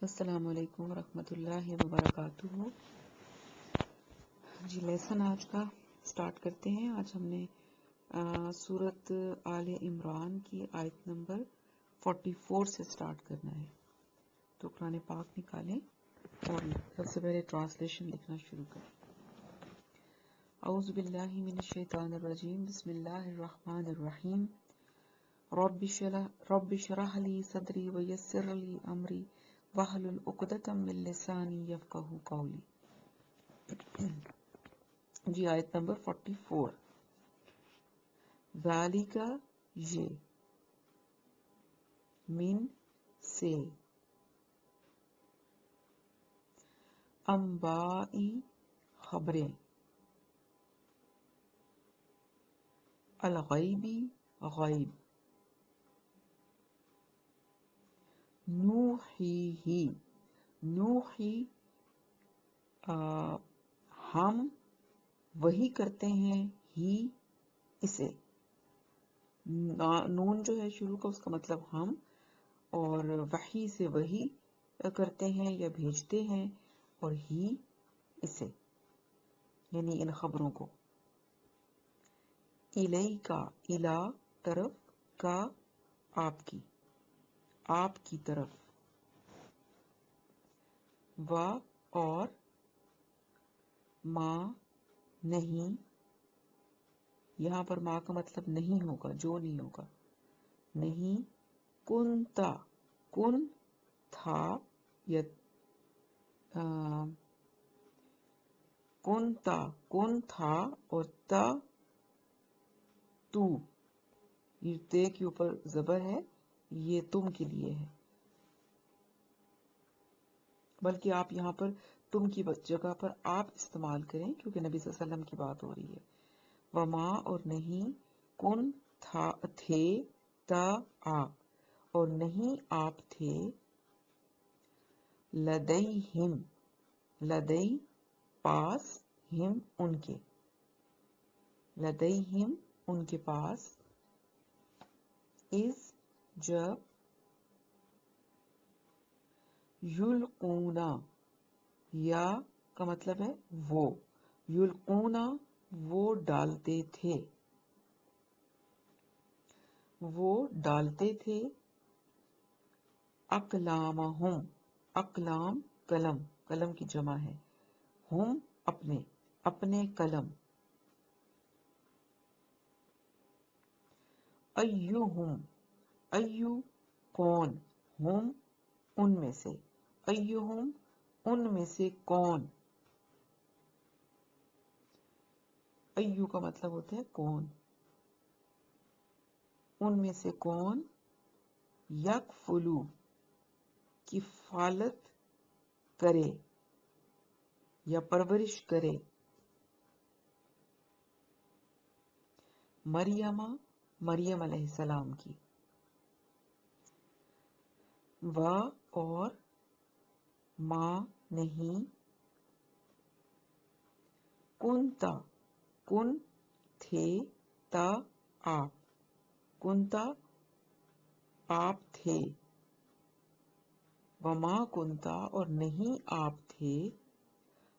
السلام علیکم ورحمۃ اللہ وبرکاتہ۔ جی لیسن آج کا سٹارٹ کرتے ہیں۔ آج ہم نے سورت آل عمران کی آیت نمبر 44 سے سٹارٹ کرنا ہے، تو قرآن پاک نکالیں اور سب سے پہلے ٹرانسلیشن لکھنا شروع کریں۔ اعوذ باللہ من الشیطان الرجیم، بسم اللہ الرحمن الرحیم۔ رب اشرح لی صدری ویسر لی امری واحلل عقدۃ من لسانی یفقہوا قولی۔ جی آیت نمبر 44۔ ذالک یہ، من سے، انبائی خبریں، الغیبی غیب، نوحی نوحی ہم وہی کرتے ہیں، ہی اسے، نون جو ہے شروع کا اس کا مطلب ہم، اور وحی سے وہی کرتے ہیں یا بھیجتے ہیں، اور ہی اسے یعنی ان خبروں کو، الیکا الا طرف، کا آپ کی طرف، و اور، ما نہیں، یہاں پر ما کا مطلب نہیں ہوگا، جو نہیں ہوگا، نہیں، کنتا کن تھا، یا کن تھا، اور تا تو، یہ تے کے اوپر زبر ہے، یہ تم کے لیے ہے، بلکہ آپ یہاں پر تم کی جگہ پر آپ استعمال کریں کیونکہ نبی صلی اللہ علیہ وسلم کی بات ہو رہی ہے۔ وما اور نہیں، کن تھے، تا آپ، اور نہیں آپ تھے، لدیہم لدی پاس، ہم ان کے، لدیہم ان کے پاس، اذ جب، یلقونا یا کا مطلب ہے وہ، یلقونا وہ ڈالتے تھے، اقلامہم اقلام قلم کی جمع ہے، ہم اپنے قلم، ایو کون، ہم ان میں سے، ایہم ان میں سے کون، ایو کا مطلب ہوتا ہے کون، ان میں سے کون، یکفلو کفالت کرے یا پرورش کرے، مریم علیہ السلام کی، و اور، ما نہیں، کن تھے، تا آپ، کنتا آپ تھے، وما کنتا اور نہیں آپ تھے،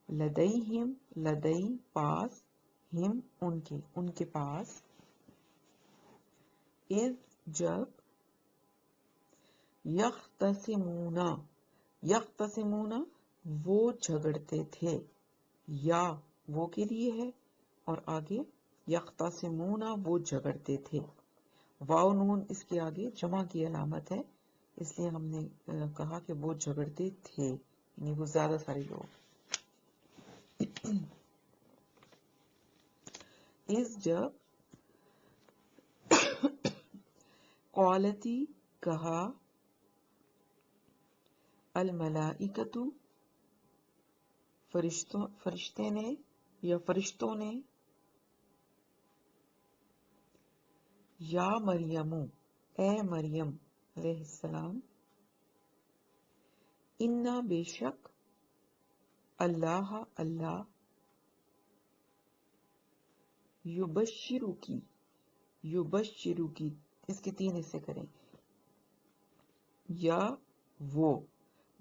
لدیہم لدی پاس، ہم ان کے پاس، اذ جب، یختصمون وہ جھگڑتے تھے، یا وہ کے لیے ہے، اور آگے یختصمون وہ جھگڑتے تھے، واو نون اس کے آگے جمع کی علامت ہے، اس لیے ہم نے کہا کہ وہ جھگڑتے تھے، یعنی وہ زیادہ سارے لوگ۔ اس جب، قالتی کہا، الملائکۃ فرشتے نے یا فرشتوں نے، یا مریم اے مریم علیہ السلام، انا بے شک، اللہ یبشرکی اس کے 3 حصے کریں، یا وہ،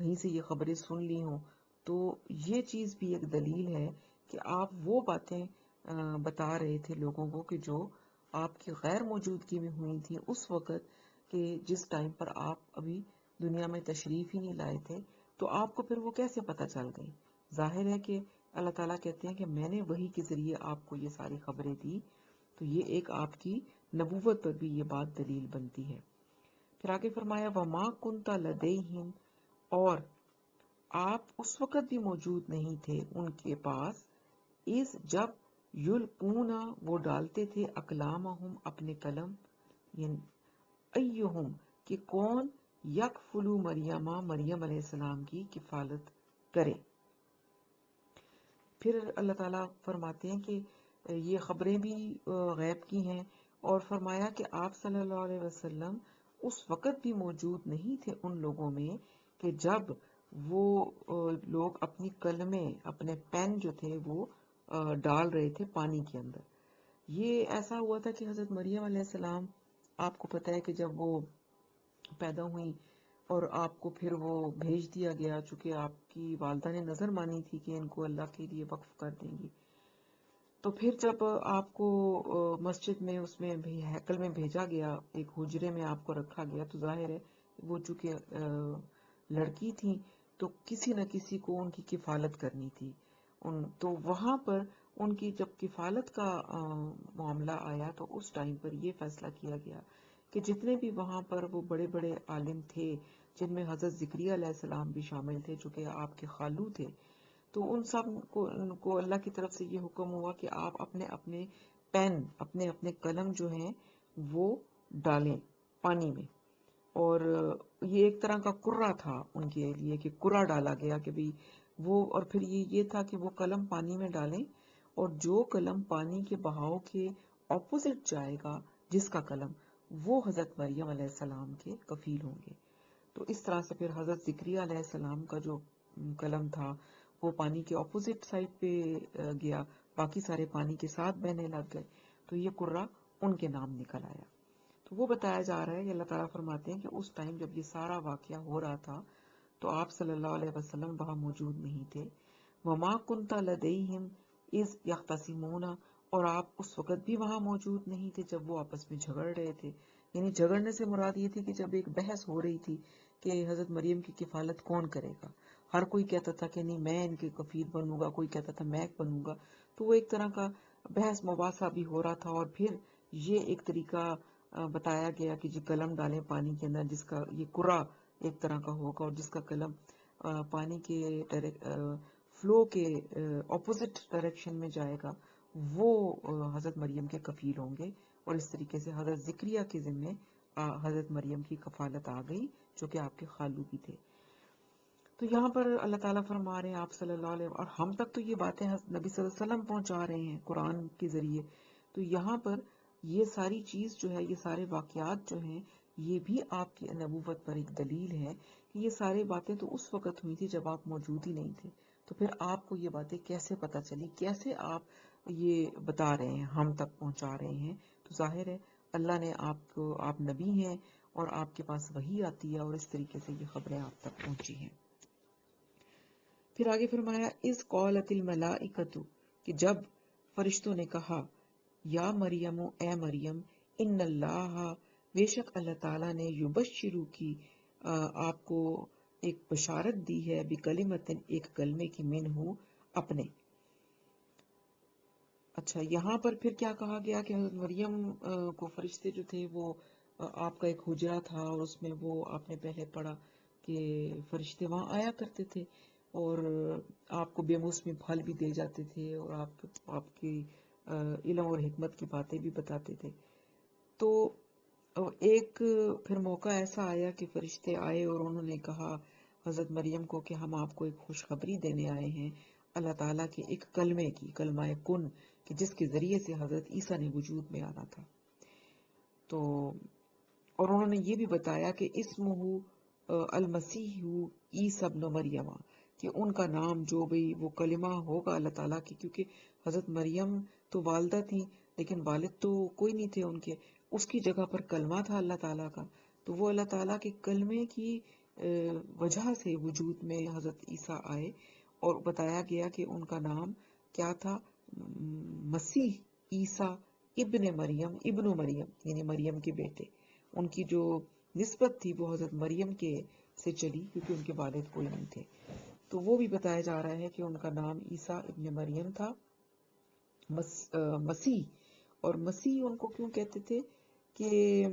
کہیں سے یہ خبریں سن لی ہوں، تو یہ چیز بھی ایک دلیل ہے کہ آپ وہ باتیں بتا رہے تھے لوگوں کو کہ جو آپ کی غیر موجودگی میں ہوئی تھی اس وقت، کہ جس ٹائم پر آپ ابھی دنیا میں تشریف ہی نہیں لائے تھے، تو آپ کو پھر وہ کیسے پتہ چل گئی؟ ظاہر ہے کہ اللہ تعالیٰ کہتے ہیں کہ میں نے وحی کے ذریعے آپ کو یہ ساری خبریں دی، تو یہ ایک آپ کی نبوت پر بھی یہ بات دلیل بنتی ہے۔ پھر آگے فرمایا وَمَا كُنْتَ لَدَيْهِمْ، اور آپ اس وقت بھی موجود نہیں تھے ان کے پاس، اس جب یلقون وہ ڈالتے تھے اقلامہم اپنے قلم، یعنی ایہم کہ کون یکفلو مریم علیہ السلام کی کفالت کرے۔ پھر اللہ تعالیٰ فرماتے ہیں کہ یہ خبریں بھی غیب کی ہیں، اور فرمایا کہ آپ صلی اللہ علیہ وسلم اس وقت بھی موجود نہیں تھے ان لوگوں میں کہ جب وہ لوگ اپنی قلمیں، اپنے پین جو تھے وہ ڈال رہے تھے پانی کے اندر۔ یہ ایسا ہوا تھا کہ حضرت مریم علیہ السلام، آپ کو پتہ ہے کہ جب وہ پیدا ہوئی اور آپ کو پھر وہ بھیج دیا گیا، چونکہ آپ کی والدہ نے نظر مانی تھی کہ ان کو اللہ کے لیے وقف کر دیں گی، تو پھر جب آپ کو مسجد میں اس میں ہیکل میں بھیجا گیا، ایک حجرے میں آپ کو رکھا گیا، تو ظاہر ہے وہ چونکہ لڑکی تھی تو کسی نہ کسی کو ان کی کفالت کرنی تھی، تو وہاں پر ان کی جب کفالت کا معاملہ آیا تو اس ٹائم پر یہ فیصلہ کیا گیا کہ جتنے بھی وہاں پر وہ بڑے بڑے عالم تھے، جن میں حضرت زکریا علیہ السلام بھی شامل تھے جو کہ آپ کے خالو تھے، تو ان سب کو اللہ کی طرف سے یہ حکم ہوا کہ آپ اپنے اپنے پین، اپنے اپنے قلم جو ہیں وہ ڈالیں پانی میں، اور یہ ایک طرح کا قرہ تھا ان کے لیے کہ قرہ ڈالا گیا کہ بھی وہ، اور پھر یہ تھا کہ وہ قلم پانی میں ڈالیں، اور جو قلم پانی کے بہاؤ کے اپوزٹ جائے گا، جس کا قلم، وہ حضرت مریم علیہ السلام کے کفیل ہوں گے۔ تو اس طرح سے پھر حضرت زکریا علیہ السلام کا جو قلم تھا وہ پانی کے اپوزٹ سائڈ پہ گیا، باقی سارے پانی کے ساتھ بہنے لگ گئے، تو یہ قرہ ان کے نام نکل آیا۔ تو وہ بتایا جا رہا ہے کہ اللہ تعالیٰ فرماتے ہیں کہ اس ٹائم جب یہ سارا واقعہ ہو رہا تھا تو آپ صلی اللہ علیہ وسلم وہاں موجود نہیں تھے۔ وَمَا كُنْتَ لَدَيْهِمْ إِذْ يَخْتَصِمُونَ، اور آپ اس وقت بھی وہاں موجود نہیں تھے جب وہ آپس میں جھگڑ رہے تھے۔ یعنی جھگڑنے سے مراد یہ تھی کہ جب ایک بحث ہو رہی تھی کہ حضرت مریم کی کفالت کون کرے گا، ہر کوئی کہتا تھا کہ نہیں میں ان کے کفیل بنوں گا، کوئی کہتا تھا میں بنوں گا، تو وہ ایک طرح کا بحث مباحثہ بھی ہو رہا تھا، اور پھر یہ ایک طریقہ بتایا گیا کہ جی قلم ڈالیں پانی کے اندر جس کا یہ قرہ ایک طرح کا ہوگا، اور جس کا قلم پانی کے فلو کے اپوزٹ ڈائریکشن میں جائے گا وہ حضرت مریم کے کفیل ہوں گے، اور اس طریقے سے حضرت زکریا کے ذمے حضرت مریم کی کفالت آ گئی جو کہ آپ کے خالو بھی تھے۔ تو یہاں پر اللہ تعالیٰ فرما رہے ہیں آپ صلی اللہ علیہ، اور ہم تک تو یہ باتیں نبی صلی اللہ علیہ وسلم پہنچا رہے ہیں قرآن کے ذریعے، تو یہاں پر یہ ساری چیز جو ہے، یہ سارے واقعات جو ہیں، یہ بھی آپ کی نبوت پر ایک دلیل ہے کہ یہ ساری باتیں تو اس وقت ہوئی تھی جب آپ موجود ہی نہیں تھے، تو پھر آپ کو یہ باتیں کیسے پتہ چلی، کیسے آپ یہ بتا رہے ہیں، ہم تک پہنچا رہے ہیں؟ تو ظاہر ہے اللہ نے آپ کو، آپ نبی ہیں اور آپ کے پاس وحی آتی ہے، اور اس طریقے سے یہ خبریں آپ تک پہنچی ہیں۔ پھر آگے فرمایا اذ قالت الملائکۃ، کہ جب فرشتوں نے کہا یا مریم، اے مریم، ان اللہ، بے شک اللہ تعالیٰ نے یبشرو کی آپ کو ایک بشارت دی ہے، بکلمت ایک کلمے کی، منہ اپنے۔ اچھا یہاں پر پھر کیا کہا گیا کہ حضرت مریم کو فرشتے جو تھے وہ آپ کا ایک حجرہ تھا، اور اس میں وہ آپ نے پہلے پڑھا کہ فرشتے وہاں آیا کرتے تھے اور آپ کو بے موسمی پھل بھی دے جاتے تھے، اور آپ کی علم اور حکمت کی باتیں بھی بتاتے تھے۔ تو ایک پھر موقع ایسا آیا کہ فرشتے آئے اور انہوں نے کہا حضرت مریم کو کہ ہم آپ کو ایک خوشخبری دینے آئے ہیں اللہ تعالیٰ کے ایک کلمے کی، کلمہ کن، کہ جس کے ذریعے سے حضرت عیسیٰ نے وجود میں آنا تھا۔ تو اور انہوں نے یہ بھی بتایا کہ اسمہ المسیح عیسیٰ ابن مریم، کہ ان کا نام جو بھی وہ کلمہ ہوگا اللہ تعالیٰ کی، کیونکہ حضرت مریم تو والدہ تھی لیکن والد تو کوئی نہیں تھے ان کے، اس کی جگہ پر کلمہ تھا اللہ تعالیٰ کا، تو وہ اللہ تعالیٰ کے کلمے کی وجہ سے وجود میں حضرت عیسیٰ آئے، اور بتایا گیا کہ ان کا نام کیا تھا، مسیح عیسیٰ ابن مریم، ابن مریم یعنی مریم کے بیٹے. ان کی جو نسبت تھی وہ حضرت مریم کے سے چلی، کیونکہ ان کے والد کوئی نہیں تھے. تو وہ بھی بتایا جا رہا ہے کہ ان کا نام عیسیٰ ابن مریم تھا، مسیح. اور مسیح ان کو کیوں کہتے تھے کہ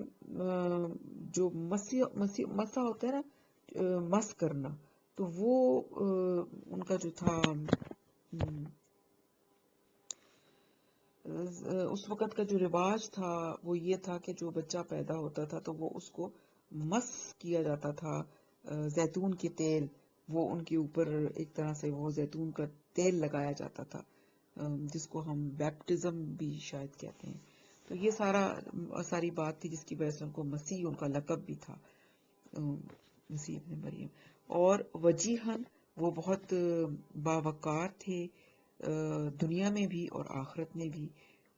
جو مسا ہوتا ہے نا، مس کرنا، تو وہ ان کا جو تھا اس وقت کا جو رواج تھا وہ یہ تھا کہ جو بچہ پیدا ہوتا تھا تو وہ اس کو مس کیا جاتا تھا. زیتون کے تیل، وہ ان کے اوپر ایک طرح سے وہ زیتون کا تیل لگایا جاتا تھا، جس کو ہم بیپٹزم بھی شاید کہتے ہیں. تو یہ ساری بات تھی جس کی وجہ سے ان کو مسیح ان کا لقب بھی تھا، مسیح ابن مریم. اور وجیہن، وہ بہت باوقار تھے دنیا میں بھی اور آخرت میں بھی.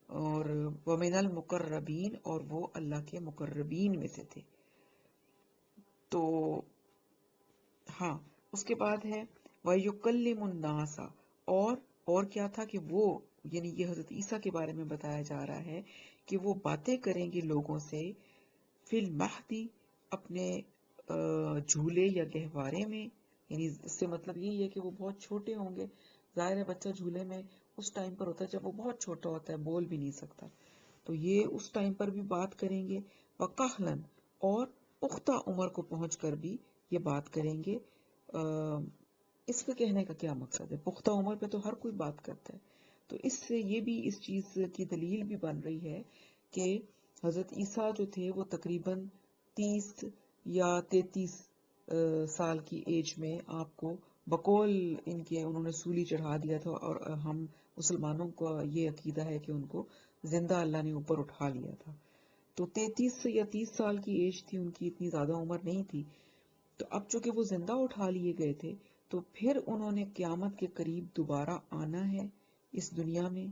اور ومن المقربین، اور وہ اللہ کے مقربین میں سے تھے. تو ہاں، اس کے بعد ہے وَيُكَلِّمُ النَّاسَ، اور کیا تھا کہ وہ، یعنی یہ حضرت عیسیٰ کے بارے میں بتایا جا رہا ہے کہ وہ باتیں کریں گے لوگوں سے فی المہدی، اپنے جھولے یا گہوارے میں. یعنی اس سے مطلب یہی ہے کہ وہ بہت چھوٹے ہوں گے. ظاہر ہے بچہ جھولے میں اس ٹائم پر ہوتا ہے جب وہ بہت چھوٹا ہوتا ہے، بول بھی نہیں سکتا. تو یہ اس ٹائم پر بھی بات کریں گے. وَقَحْلًا، اور پختہ عمر کو پہنچ کر بھی یہ بات کریں گے. اس کا کہنے کا کیا مقصد ہے؟ پختہ عمر پہ تو ہر کوئی بات کرتا ہے. تو اس سے یہ بھی اس چیز کی دلیل بھی بن رہی ہے کہ حضرت عیسیٰ جو تھے وہ تقریباً 30 یا 33 سال کی ایج میں آپ کو بقول ان کے انہوں نے سولی چڑھا دیا تھا. اور ہم مسلمانوں کا یہ عقیدہ ہے کہ ان کو زندہ اللہ نے اوپر اٹھا لیا تھا. تو 33 یا 30 سال کی ایج تھی ان کی، اتنی زیادہ عمر نہیں تھی. تو اب چونکہ وہ زندہ اٹھا لیے گئے تھے تو پھر انہوں نے قیامت کے قریب دوبارہ آنا ہے اس دنیا میں،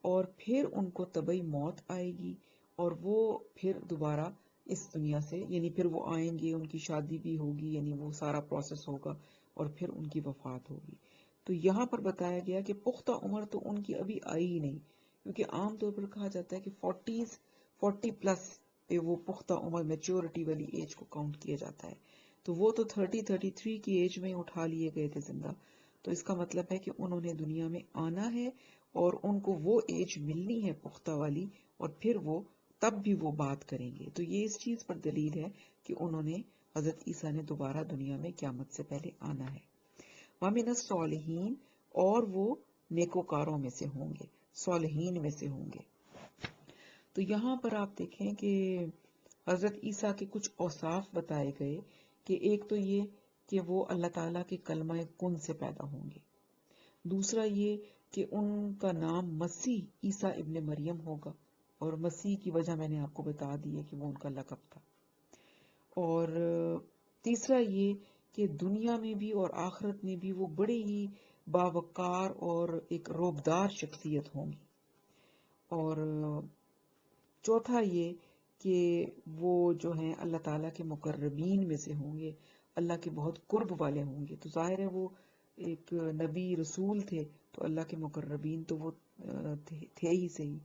اور پھر ان کو طبعی موت آئے گی، اور وہ پھر دوبارہ اس دنیا سے، یعنی پھر وہ آئیں گے، ان کی شادی بھی ہوگی، یعنی وہ سارا پروسیس ہوگا، اور پھر ان کی وفات ہوگی. تو یہاں پر بتایا گیا کہ پختہ عمر تو ان کی ابھی آئی ہی نہیں، کیونکہ عام طور پر کہا جاتا ہے کہ 40 پلس پہ وہ پختہ عمر میچورٹی والی ایج کو کاؤنٹ کیا جاتا ہے. تو وہ تو 33 کی ایج میں اٹھا لیے گئے تھے زندہ. تو اس کا مطلب ہے کہ انہوں نے دنیا میں آنا ہے اور ان کو وہ ایج ملنی ہے پختہ والی، اور پھر وہ تب بھی وہ بات کریں گے. تو یہ اس چیز پر دلیل ہے کہ انہوں نے، حضرت عیسیٰ نے دوبارہ دنیا میں قیامت سے پہلے آنا ہے. وَمِنَ الصَّالِحِينَ، اور وہ نیکوکاروں میں سے ہوں گے، صالحین میں سے ہوں گے. تو یہاں پر آپ دیکھیں کہ حضرت عیسیٰ کے کچھ اوصاف بتائے گئے کہ ایک تو یہ کہ وہ اللہ تعالیٰ کے کلمہ کن سے پیدا ہوں گے. دوسرا یہ کہ ان کا نام مسیح عیسیٰ ابن مریم ہوگا، اور مسیح کی وجہ میں نے آپ کو بتا دی ہے کہ وہ ان کا لقب تھا. اور تیسرا یہ کہ دنیا میں بھی اور آخرت میں بھی وہ بڑے ہی باوقار اور ایک روبدار شخصیت ہوں گی. اور چوتھا یہ کہ وہ جو ہیں اللہ تعالیٰ کے مقربین میں سے ہوں گے، اللہ کے بہت قرب والے ہوں گے. تو ظاہر ہے وہ ایک نبی رسول تھے، تو اللہ کے مقربین تو وہ تھے ہی صحیح.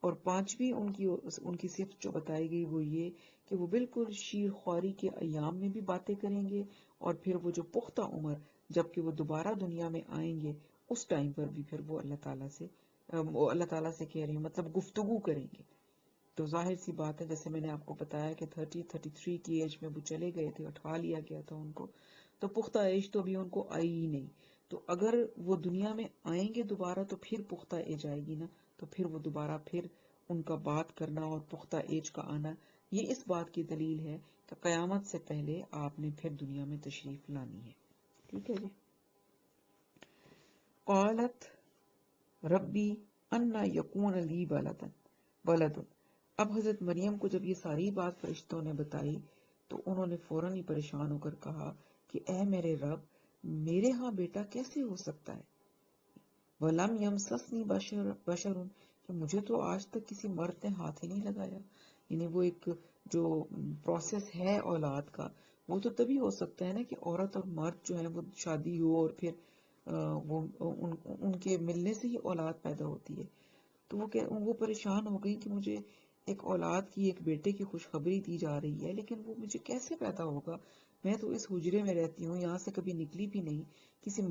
اور پانچویں ان کی صفت جو بتائی گئی وہ یہ کہ وہ بالکل شیر خواری کے ایام میں بھی باتیں کریں گے، اور پھر وہ جو پختہ عمر جبکہ وہ دوبارہ دنیا میں آئیں گے اس ٹائم پر بھی پھر وہ اللہ تعالیٰ سے کہہ رہی ہوں مطلب گفتگو کریں گے. تو ظاہر سی بات ہے، جیسے میں نے آپ کو بتایا کہ 33 کی ایج میں وہ چلے گئے تھے، اٹھا لیا گیا تھا ان کو، تو پختہ ایج تو ابھی ان کو آئی ہی نہیں. تو اگر وہ دنیا میں آئیں گے دوبارہ تو پھر پختہ ایج آئے گی نا، تو پھر وہ دوبارہ پھر ان کا بات کرنا اور پختہ ایج کا آنا، یہ اس بات کی دلیل ہے کہ قیامت سے پہلے آپ نے پھر دنیا میں تشریف لانی ہے. ٹھیک ہے جی. قالت ربی انا یکون لی ولد. اب حضرت مریم کو جب یہ ساری بات فرشتوں نے بتائی تو انہوں نے فوراً ہی پریشان ہو کر کہا کہ اے میرے رب، میرے ہاں بیٹا کیسے ہو سکتا ہے؟ وَلَمْ يَمْسَسْنِي بَشَرٌ، کہ مجھے تو آج تک کسی مرد نے ہاتھ ہی نہیں لگایا. یعنی وہ ایک جو پروسیس ہے اولاد کا وہ تو تبھی ہو سکتا ہے نا کہ عورت اور مرد جو ہے وہ شادی ہو اور پھر وہ ان کے ملنے سے ہی اولاد پیدا ہوتی ہے. تو وہ پریشان ہو گئی کہ مجھے ایک اولاد کی، ایک بیٹے کی خوشخبری دی جا رہی ہے، لیکن وہ مجھے کیسے پیدا ہوگا؟ میں تو اس حجرے میں رہتی ہوں، یہاں سے کبھی نکلی بھی نہیں، کسی